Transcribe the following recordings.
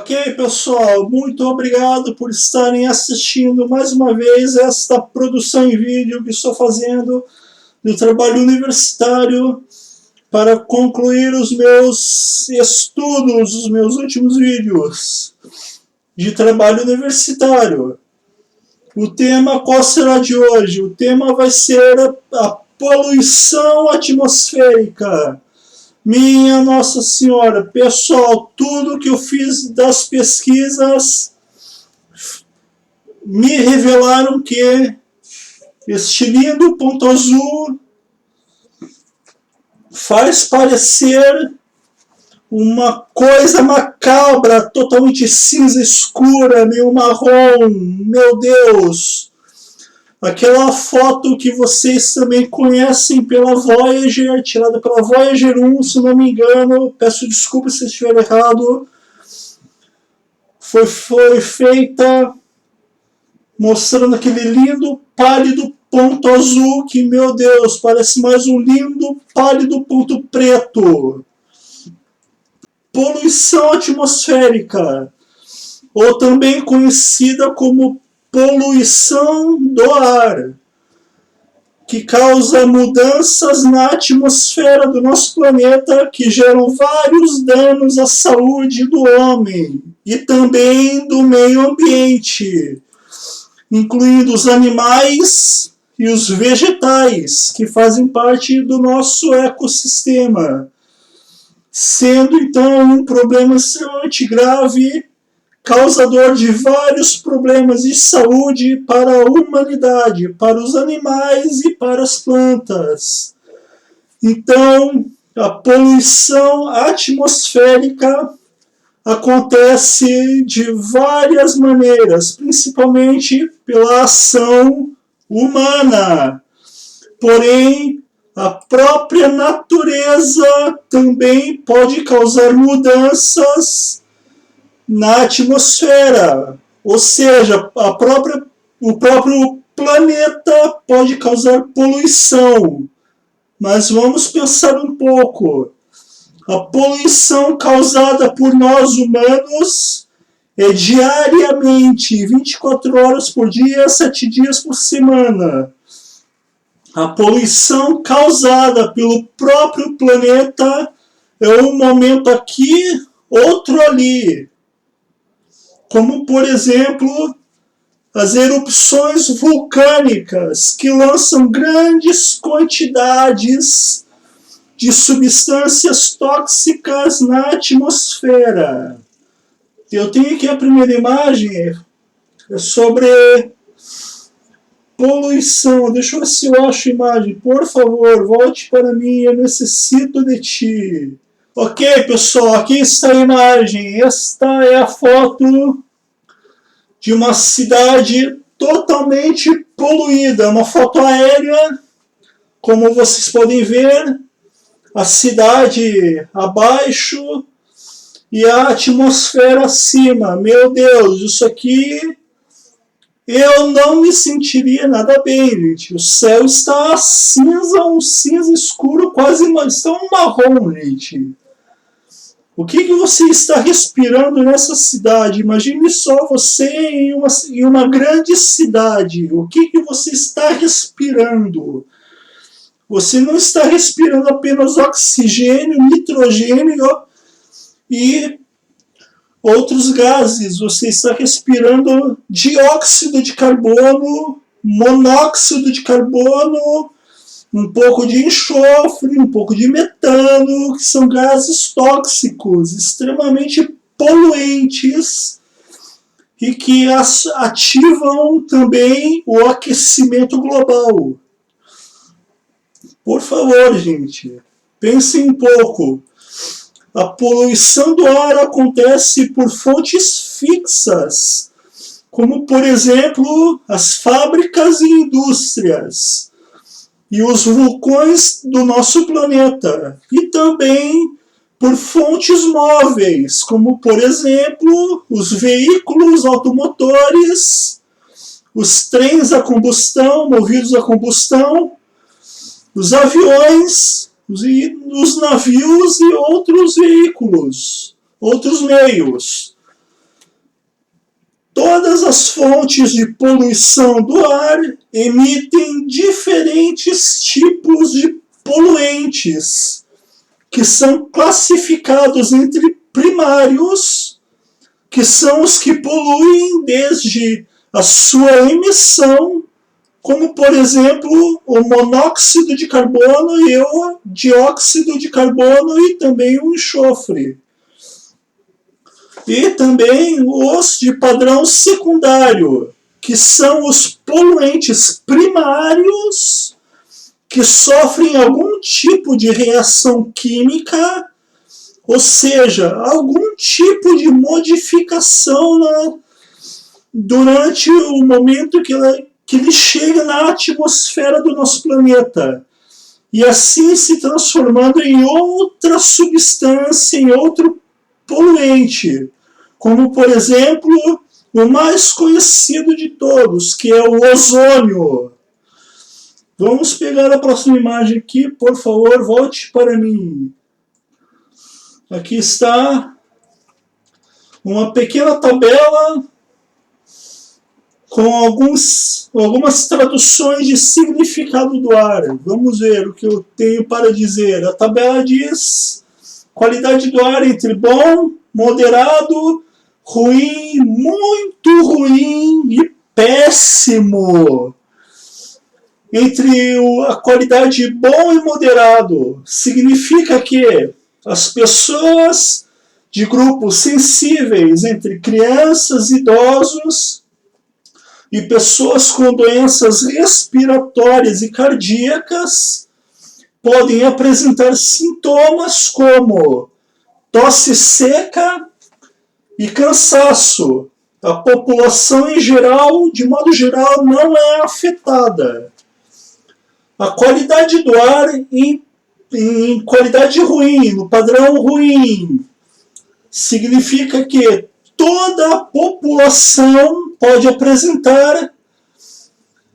Ok, pessoal, muito obrigado por estarem assistindo mais uma vez esta produção em vídeo que estou fazendo do trabalho universitário para concluir os meus estudos, os meus últimos vídeos de trabalho universitário. O tema qual será de hoje? O tema vai ser a poluição atmosférica. Minha Nossa Senhora, pessoal, tudo que eu fiz das pesquisas me revelaram que este lindo ponto azul faz parecer uma coisa macabra, totalmente cinza escura, meio marrom, meu Deus. Aquela foto que vocês também conhecem pela Voyager, tirada pela Voyager 1, se não me engano, peço desculpa se estiver errado, foi feita mostrando aquele lindo, pálido ponto azul que, meu Deus, parece mais um lindo, pálido ponto preto. Poluição atmosférica, ou também conhecida como poluição do ar, que causa mudanças na atmosfera do nosso planeta que geram vários danos à saúde do homem e também do meio ambiente, incluindo os animais e os vegetais que fazem parte do nosso ecossistema, sendo então um problema extremamente grave, causador de vários problemas de saúde para a humanidade, para os animais e para as plantas. Então, a poluição atmosférica acontece de várias maneiras, principalmente pela ação humana. Porém, a própria natureza também pode causar mudanças na atmosfera, ou seja, o próprio planeta pode causar poluição. Mas vamos pensar um pouco. A poluição causada por nós humanos é diariamente, 24 horas por dia, 7 dias por semana. A poluição causada pelo próprio planeta é um momento aqui, outro ali. Como, por exemplo, as erupções vulcânicas, que lançam grandes quantidades de substâncias tóxicas na atmosfera. Eu tenho aqui a primeira imagem, é sobre poluição. Deixa eu ver se eu acho a imagem. Por favor, volte para mim, eu necessito de ti. Ok, pessoal, aqui está a imagem. Esta é a foto de uma cidade totalmente poluída. Uma foto aérea, como vocês podem ver, a cidade abaixo e a atmosfera acima. Meu Deus, isso aqui eu não me sentiria nada bem, gente. O céu está cinza, um cinza escuro, quase está um marrom, gente. O que você está respirando nessa cidade? Imagine só você em uma grande cidade. O que você está respirando? Você não está respirando apenas oxigênio, nitrogênio e outros gases. Você está respirando dióxido de carbono, monóxido de carbono, um pouco de enxofre, um pouco de metano, que são gases tóxicos, extremamente poluentes e que ativam também o aquecimento global. Por favor, gente, pensem um pouco. A poluição do ar acontece por fontes fixas, como, por exemplo, as fábricas e indústrias e os vulcões do nosso planeta, e também por fontes móveis, como, por exemplo, os veículos automotores, os trens a combustão, movidos a combustão, os aviões, os navios e outros veículos, outros meios. Todas as fontes de poluição do ar emitem diferentes tipos de poluentes, que são classificados entre primários, que são os que poluem desde a sua emissão, como, por exemplo, o monóxido de carbono e o dióxido de carbono e também o enxofre. E também os de padrão secundário, que são os poluentes primários que sofrem algum tipo de reação química, ou seja, algum tipo de modificação durante o momento que ele chega na atmosfera do nosso planeta, e assim se transformando em outra substância, em outro poluente, como, por exemplo, o mais conhecido de todos, que é o ozônio. Vamos pegar a próxima imagem aqui, por favor, volte para mim. Aqui está uma pequena tabela com algumas traduções de significado do ar. Vamos ver o que eu tenho para dizer. A tabela diz qualidade do ar entre bom, moderado, ruim, muito ruim e péssimo. Entre a qualidade bom e moderado, significa que as pessoas de grupos sensíveis, entre crianças, idosos e pessoas com doenças respiratórias e cardíacas, podem apresentar sintomas como tosse seca e cansaço. A população em geral, de modo geral, não é afetada. A qualidade do ar em qualidade ruim, no padrão ruim, significa que toda a população pode apresentar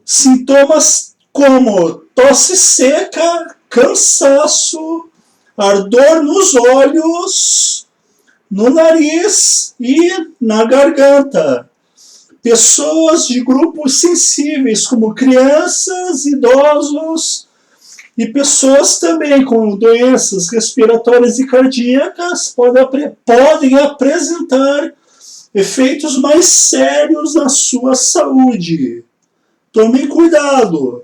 sintomas como tosse seca, cansaço, ardor nos olhos, no nariz e na garganta. Pessoas de grupos sensíveis, como crianças, idosos e pessoas também com doenças respiratórias e cardíacas podem apresentar efeitos mais sérios na sua saúde. Tomem cuidado.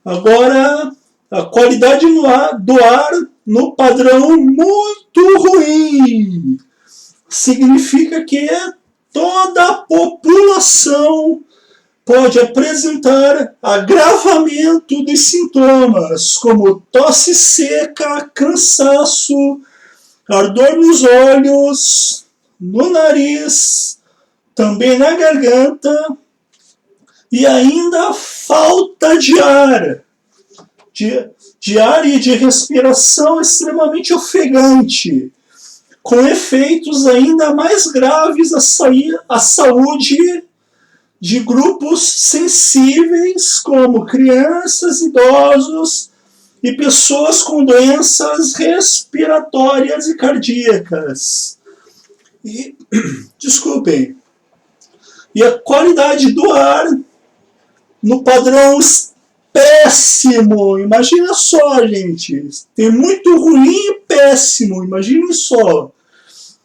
Agora, a qualidade do ar no padrão muito ruim significa que toda a população pode apresentar agravamento de sintomas como tosse seca, cansaço, ardor nos olhos, no nariz, também na garganta e ainda falta de ar. De ar e de respiração extremamente ofegante, com efeitos ainda mais graves à saúde de grupos sensíveis, como crianças, idosos e pessoas com doenças respiratórias e cardíacas. Desculpem. E a qualidade do ar no padrão péssimo. Imagina só, gente. Tem muito ruim e péssimo. Imagine só.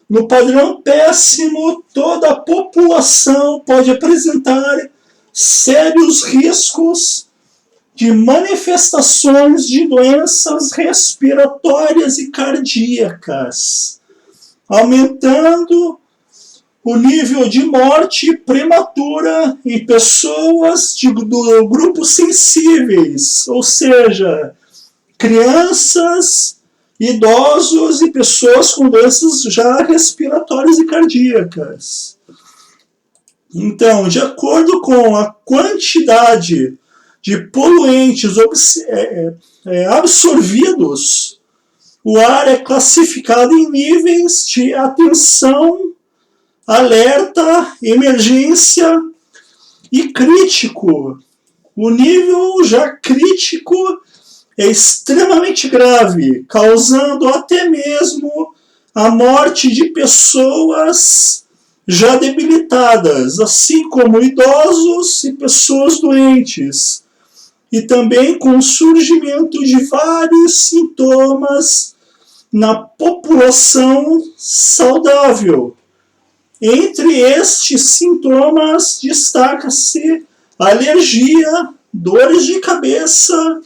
No padrão péssimo, toda a população pode apresentar sérios riscos de manifestações de doenças respiratórias e cardíacas, aumentando o nível de morte prematura em pessoas do grupo sensíveis, ou seja, crianças, idosos e pessoas com doenças já respiratórias e cardíacas. Então, de acordo com a quantidade de poluentes absorvidos, o ar é classificado em níveis de atenção, alerta, emergência e crítico. O nível já crítico é extremamente grave, causando até mesmo a morte de pessoas já debilitadas, assim como idosos e pessoas doentes, e também com o surgimento de vários sintomas na população saudável. Entre estes sintomas destaca-se alergia, dores de cabeça,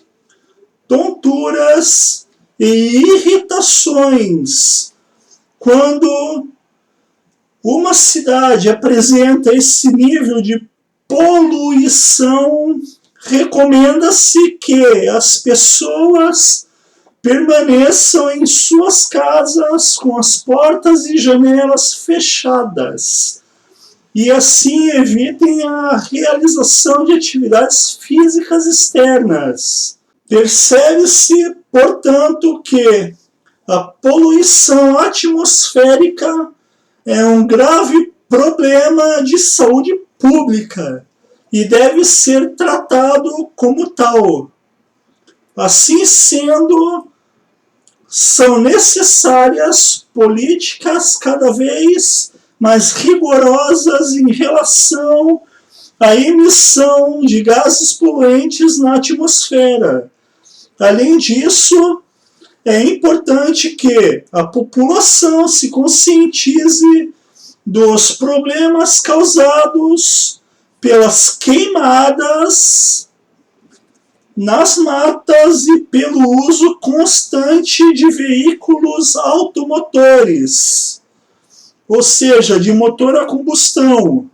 tonturas e irritações. Quando uma cidade apresenta esse nível de poluição, recomenda-se que as pessoas permaneçam em suas casas com as portas e janelas fechadas e assim evitem a realização de atividades físicas externas. Percebe-se, portanto, que a poluição atmosférica é um grave problema de saúde pública e deve ser tratado como tal. Assim sendo, são necessárias políticas cada vez mais rigorosas em relação à emissão de gases poluentes na atmosfera. Além disso, é importante que a população se conscientize dos problemas causados pelas queimadas nas matas e pelo uso constante de veículos automotores, ou seja, de motor a combustão.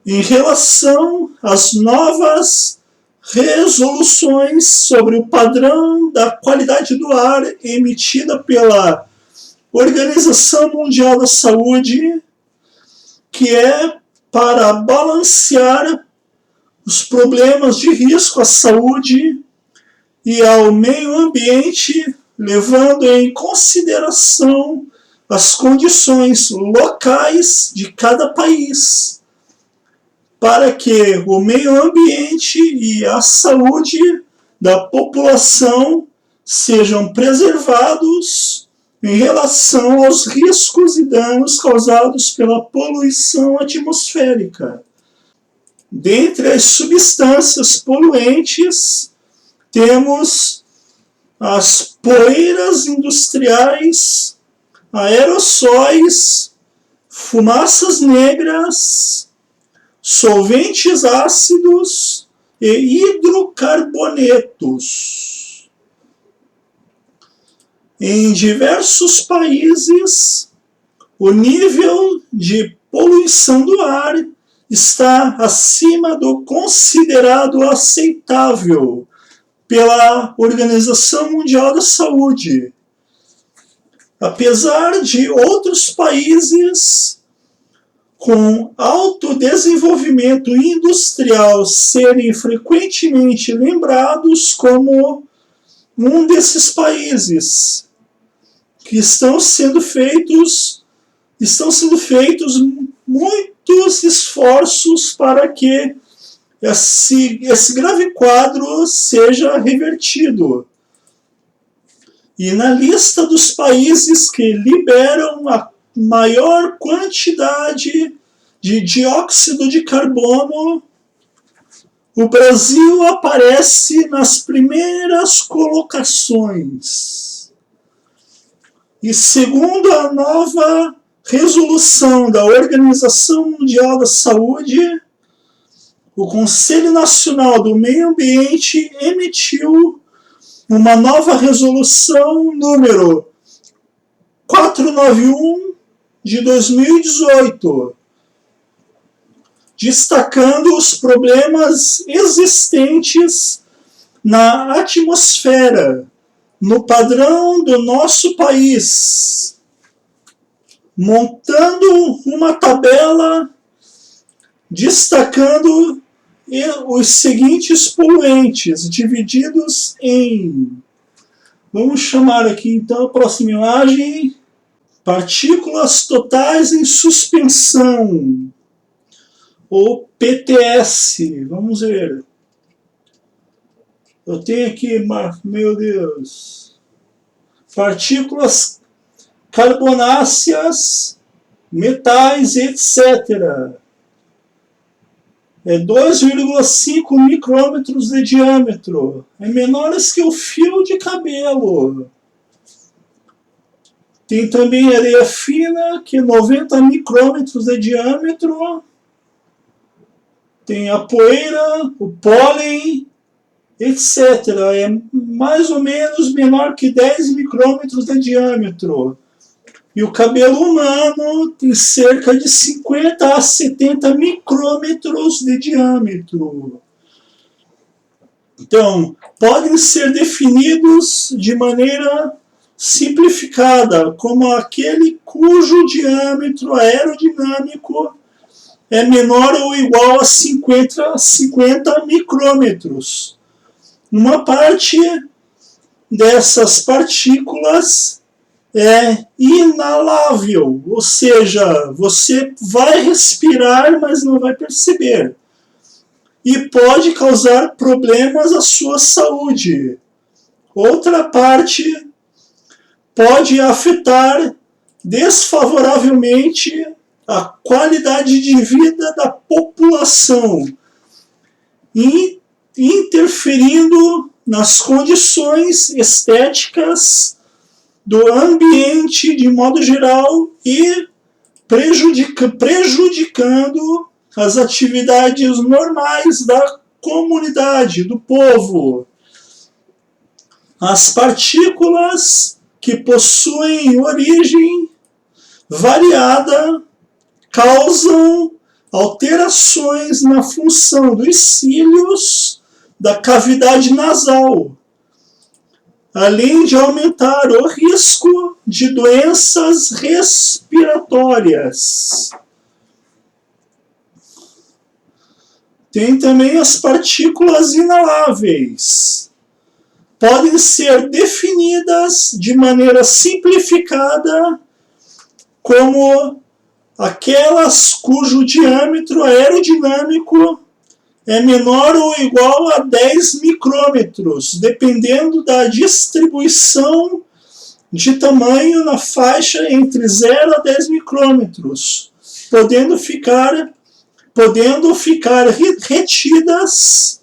Em relação às novas resoluções sobre o padrão da qualidade do ar emitida pela Organização Mundial da Saúde, que é para balancear os problemas de risco à saúde e ao meio ambiente, levando em consideração as condições locais de cada país, para que o meio ambiente e a saúde da população sejam preservados em relação aos riscos e danos causados pela poluição atmosférica. Dentre as substâncias poluentes, temos as poeiras industriais, aerossóis, fumaças negras, solventes ácidos e hidrocarbonetos. Em diversos países, o nível de poluição do ar está acima do considerado aceitável pela Organização Mundial da Saúde. Apesar de outros países com alto desenvolvimento industrial serem frequentemente lembrados como um desses países, que estão sendo feitos muitos esforços para que esse grave quadro seja revertido. E na lista dos países que liberam a maior quantidade de dióxido de carbono, o Brasil aparece nas primeiras colocações. E segundo a nova resolução da Organização Mundial da Saúde, o Conselho Nacional do Meio Ambiente emitiu uma nova resolução número 491 de 2018, destacando os problemas existentes na atmosfera, no padrão do nosso país, montando uma tabela destacando os seguintes poluentes, divididos em, vamos chamar aqui então a próxima imagem, partículas totais em suspensão, ou PTS. Vamos ver. Eu tenho aqui, meu Deus, partículas carbonáceas, metais, etc. É 2,5 micrômetros de diâmetro. É menores que o fio de cabelo. Tem também areia fina, que é 90 micrômetros de diâmetro. Tem a poeira, o pólen, etc. É mais ou menos menor que 10 micrômetros de diâmetro. E o cabelo humano tem cerca de 50 a 70 micrômetros de diâmetro. Então, podem ser definidos de maneira simplificada, como aquele cujo diâmetro aerodinâmico é menor ou igual a 50 micrômetros. Uma parte dessas partículas é inalável, ou seja, você vai respirar, mas não vai perceber. E pode causar problemas à sua saúde. Outra parte pode afetar desfavoravelmente a qualidade de vida da população, interferindo nas condições estéticas do ambiente de modo geral e prejudicando as atividades normais da comunidade, do povo. As partículas que possuem origem variada causam alterações na função dos cílios da cavidade nasal, além de aumentar o risco de doenças respiratórias. Tem também as partículas inaláveis. Podem ser definidas de maneira simplificada como aquelas cujo diâmetro aerodinâmico é menor ou igual a 10 micrômetros, dependendo da distribuição de tamanho na faixa entre 0 a 10 micrômetros, podendo ficar retidas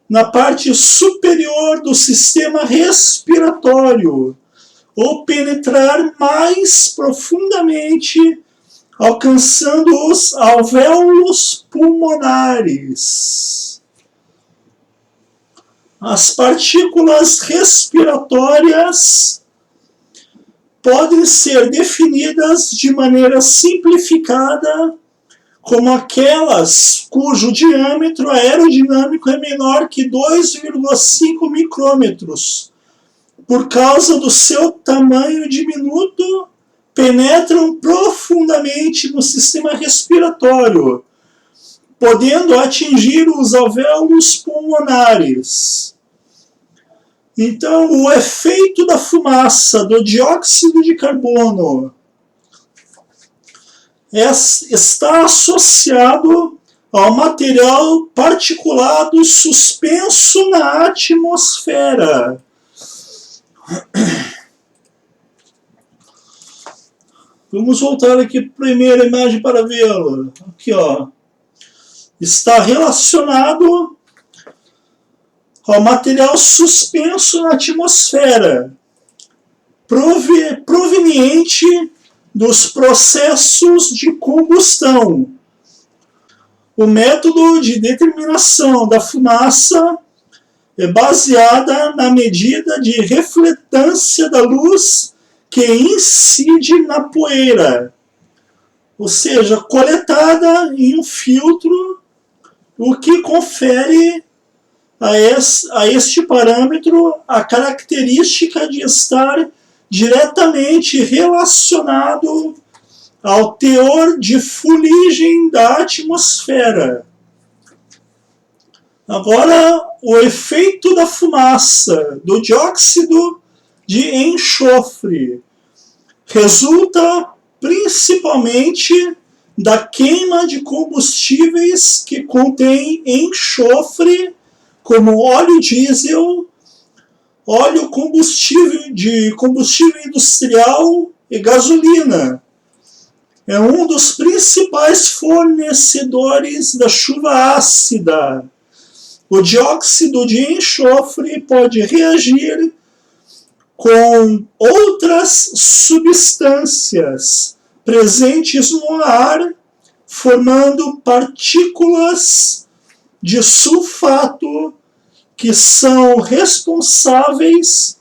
na parte superior do sistema respiratório ou penetrar mais profundamente, alcançando os alvéolos pulmonares. As partículas respiratórias podem ser definidas de maneira simplificada como aquelas cujo diâmetro aerodinâmico é menor que 2,5 micrômetros. Por causa do seu tamanho diminuto, penetram profundamente no sistema respiratório, podendo atingir os alvéolos pulmonares. Então, o efeito da fumaça do dióxido de carbono está associado ao material particulado suspenso na atmosfera. Vamos voltar aqui para a primeira imagem para vê-lo. Aqui, ó. Está relacionado ao material suspenso na atmosfera, proveniente dos processos de combustão. O método de determinação da fumaça é baseada na medida de refletância da luz que incide na poeira, ou seja, coletada em um filtro, o que confere a este parâmetro a característica de estar diretamente relacionado ao teor de fuligem da atmosfera. Agora, o efeito da fumaça do dióxido de enxofre resulta principalmente da queima de combustíveis que contêm enxofre, como óleo diesel, óleo de combustível industrial e gasolina. é um dos principais fornecedores da chuva ácida. O dióxido de enxofre pode reagir com outras substâncias presentes no ar, formando partículas de sulfato que são responsáveis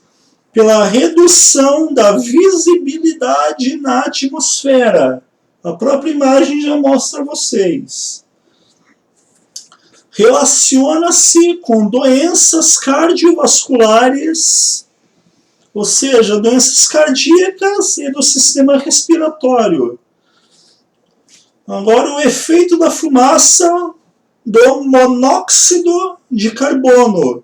pela redução da visibilidade na atmosfera. A própria imagem já mostra a vocês. Relaciona-se com doenças cardiovasculares, ou seja, doenças cardíacas e do sistema respiratório. Agora, o efeito da fumaça do monóxido de carbono.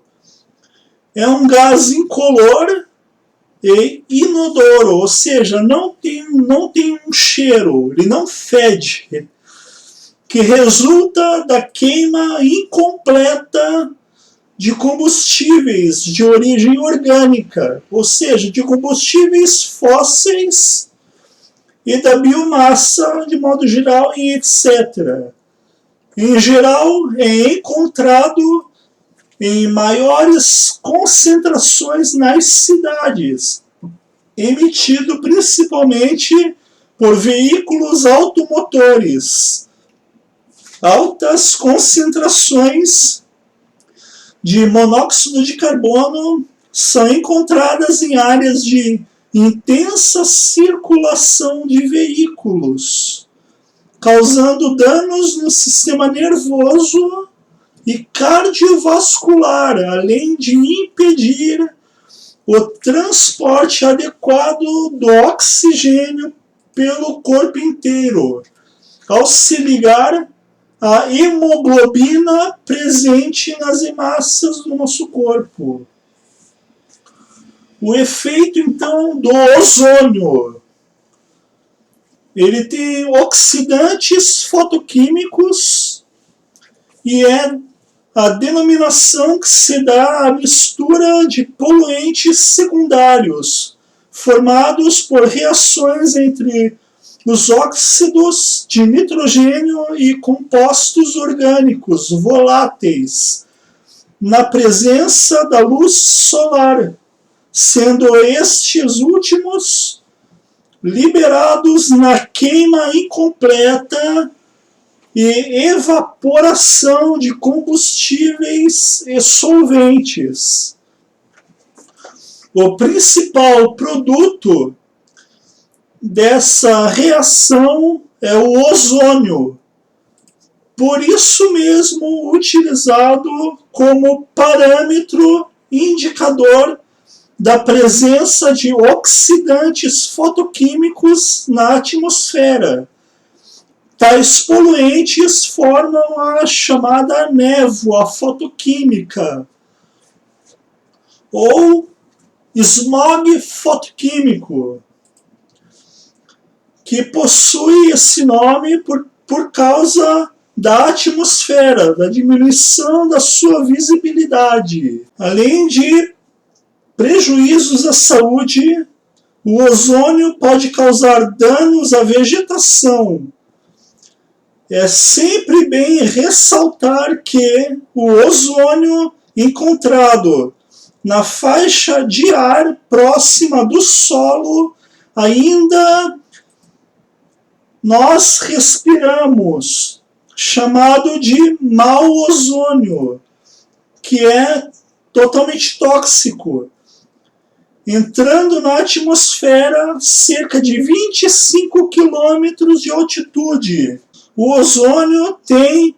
É um gás incolor e inodoro, ou seja, não tem um cheiro, ele não fede, que resulta da queima incompleta de combustíveis de origem orgânica, ou seja, de combustíveis fósseis e da biomassa de modo geral e etc. Em geral, é encontrado em maiores concentrações nas cidades, emitido principalmente por veículos automotores. Altas concentrações de monóxido de carbono são encontradas em áreas de intensa circulação de veículos, causando danos no sistema nervoso e cardiovascular, além de impedir o transporte adequado do oxigênio pelo corpo inteiro, ao se ligar à hemoglobina presente nas hemácias do nosso corpo. O efeito, então, do ozônio. Ele tem oxidantes fotoquímicos e é a denominação que se dá à mistura de poluentes secundários, formados por reações entre os óxidos de nitrogênio e compostos orgânicos voláteis, na presença da luz solar, sendo estes últimos liberados na queima incompleta e evaporação de combustíveis e solventes. O principal produto dessa reação é o ozônio, por isso mesmo utilizado como parâmetro indicador da presença de oxidantes fotoquímicos na atmosfera. Tais poluentes formam a chamada névoa fotoquímica, ou smog fotoquímico, que possui esse nome por causa da atmosfera, da diminuição da sua visibilidade. Além de prejuízos à saúde, o ozônio pode causar danos à vegetação. É sempre bem ressaltar que o ozônio encontrado na faixa de ar próxima do solo ainda nós respiramos, chamado de mau ozônio, que é totalmente tóxico, entrando na atmosfera cerca de 25 km de altitude. O ozônio tem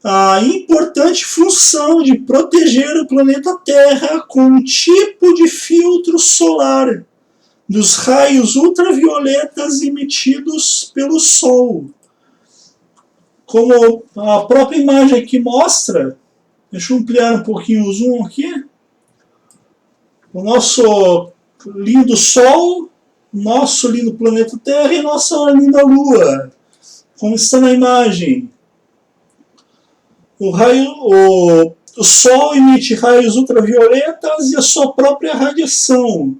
a importante função de proteger o planeta Terra com um tipo de filtro solar dos raios ultravioletas emitidos pelo Sol. Como a própria imagem aqui mostra, deixa eu ampliar um pouquinho o zoom aqui. O nosso lindo Sol, nosso lindo planeta Terra e nossa linda Lua, como está na imagem. O Sol emite raios ultravioletas e a sua própria radiação.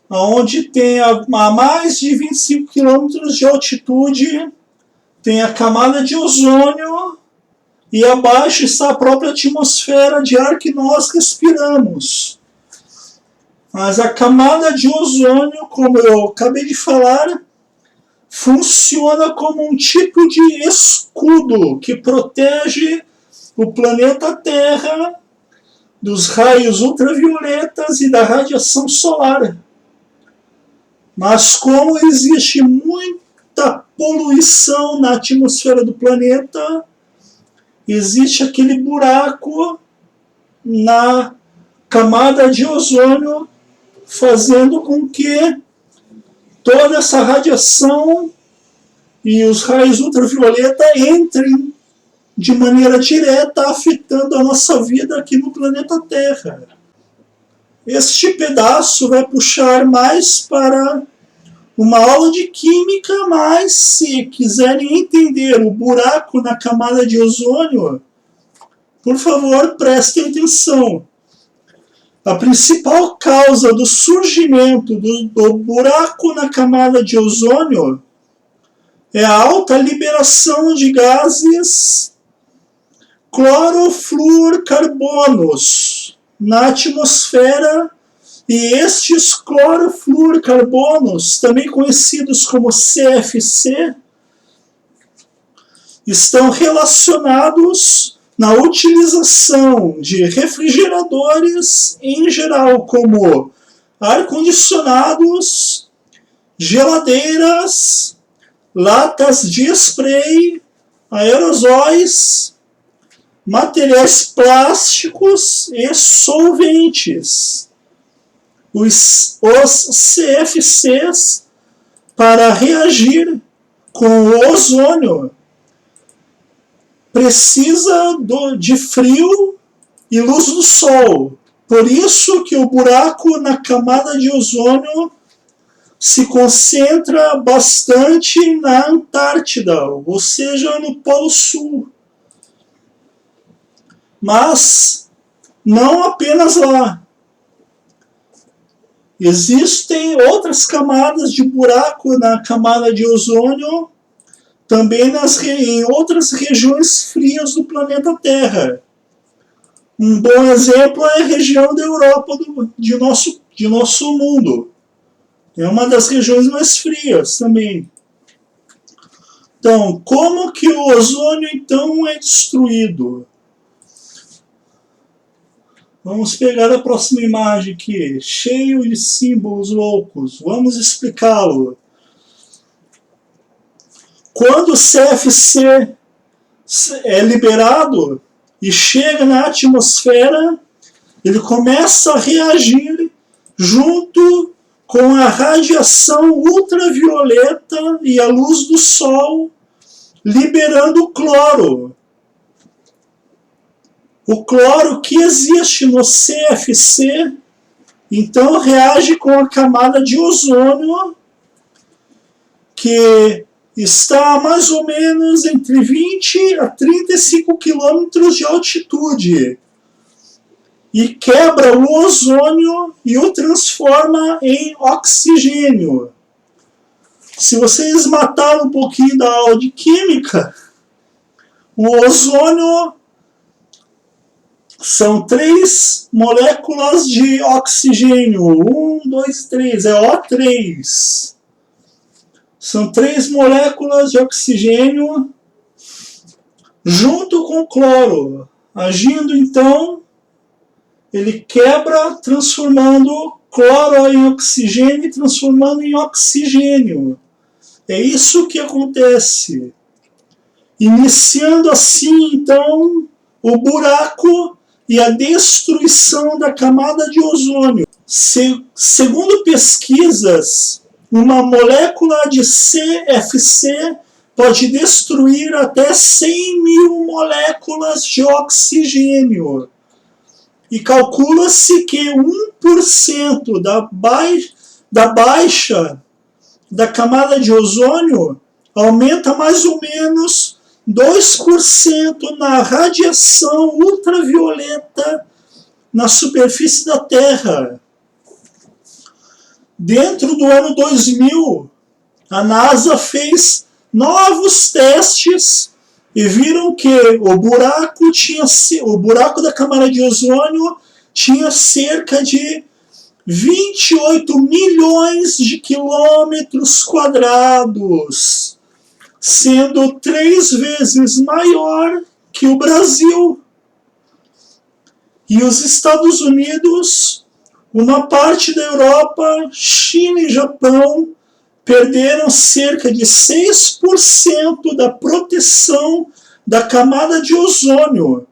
onde tem a mais de 25 quilômetros de altitude, tem a camada de ozônio e abaixo está a própria atmosfera de ar que nós respiramos. Mas a camada de ozônio, como eu acabei de falar, funciona como um tipo de escudo que protege o planeta Terra dos raios ultravioletas e da radiação solar. Mas como existe muita poluição na atmosfera do planeta, existe aquele buraco na camada de ozônio, fazendo com que toda essa radiação e os raios ultravioleta entrem de maneira direta, afetando a nossa vida aqui no planeta Terra. Este pedaço vai puxar mais para uma aula de química, mas se quiserem entender o buraco na camada de ozônio, por favor, prestem atenção. A principal causa do surgimento do buraco na camada de ozônio é a alta liberação de gases clorofluorcarbonos na atmosfera, e estes clorofluorcarbonos, também conhecidos como CFC, estão relacionados na utilização de refrigeradores em geral, como ar-condicionados, geladeiras, latas de spray, aerosóis, materiais plásticos e solventes. Os CFCs, para reagir com o ozônio, precisa de frio e luz do sol. Por isso que o buraco na camada de ozônio se concentra bastante na Antártida, ou seja, no Polo Sul. Mas não apenas lá. Existem outras camadas de buraco na camada de ozônio, também em outras regiões frias do planeta Terra. Um bom exemplo é a região da Europa de nosso mundo. É uma das regiões mais frias também. Então, como que o ozônio então é destruído? Vamos pegar a próxima imagem aqui, cheio de símbolos loucos. Vamos explicá-lo. Quando o CFC é liberado e chega na atmosfera, ele começa a reagir junto com a radiação ultravioleta e a luz do sol, liberando cloro. O cloro que existe no CFC, então, reage com a camada de ozônio, que está a mais ou menos entre 20 a 35 quilômetros de altitude, e quebra o ozônio e o transforma em oxigênio. Se vocês mataram um pouquinho da aula de química, o ozônio são 3 moléculas de oxigênio. 1, 2, 3. É O3. São 3 moléculas de oxigênio junto com cloro. Agindo, então, ele quebra, transformando cloro em oxigênio e transformando em oxigênio. É isso que acontece. Iniciando assim, então, o buraco e a destruição da camada de ozônio. Segundo pesquisas, uma molécula de CFC pode destruir até 100 mil moléculas de oxigênio. E calcula-se que 1% da baixa da camada de ozônio aumenta mais ou menos 2% na radiação ultravioleta na superfície da Terra. Dentro do ano 2000, a NASA fez novos testes e viram que o buraco da camada de ozônio tinha cerca de 28 milhões de quilômetros quadrados, sendo 3 vezes maior que o Brasil. E os Estados Unidos, uma parte da Europa, China e Japão perderam cerca de 6% da proteção da camada de ozônio,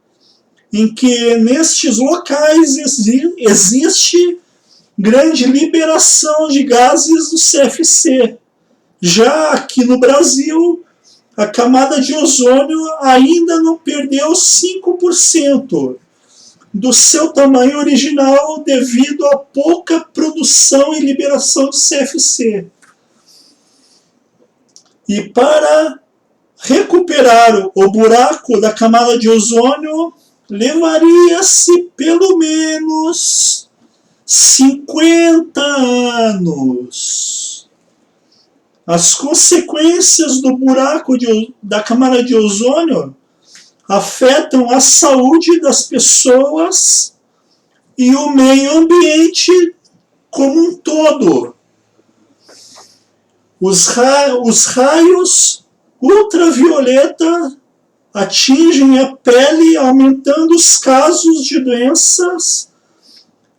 em que nestes locais existe grande liberação de gases do CFC. Já aqui no Brasil, a camada de ozônio ainda não perdeu 5% do seu tamanho original devido à pouca produção e liberação de CFC. E para recuperar o buraco da camada de ozônio, levaria-se pelo menos 50 anos. As consequências do buraco da camada de ozônio afetam a saúde das pessoas e o meio ambiente como um todo. Os raios ultravioleta atingem a pele, aumentando os casos de doenças,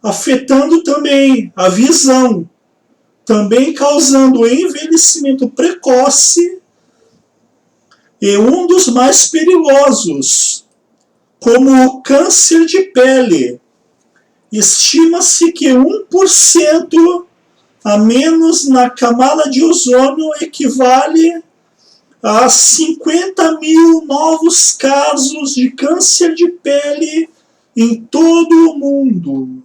afetando também a visão, também causando envelhecimento precoce e um dos mais perigosos, como o câncer de pele. Estima-se que 1% a menos na camada de ozônio equivale a 50 mil novos casos de câncer de pele em todo o mundo.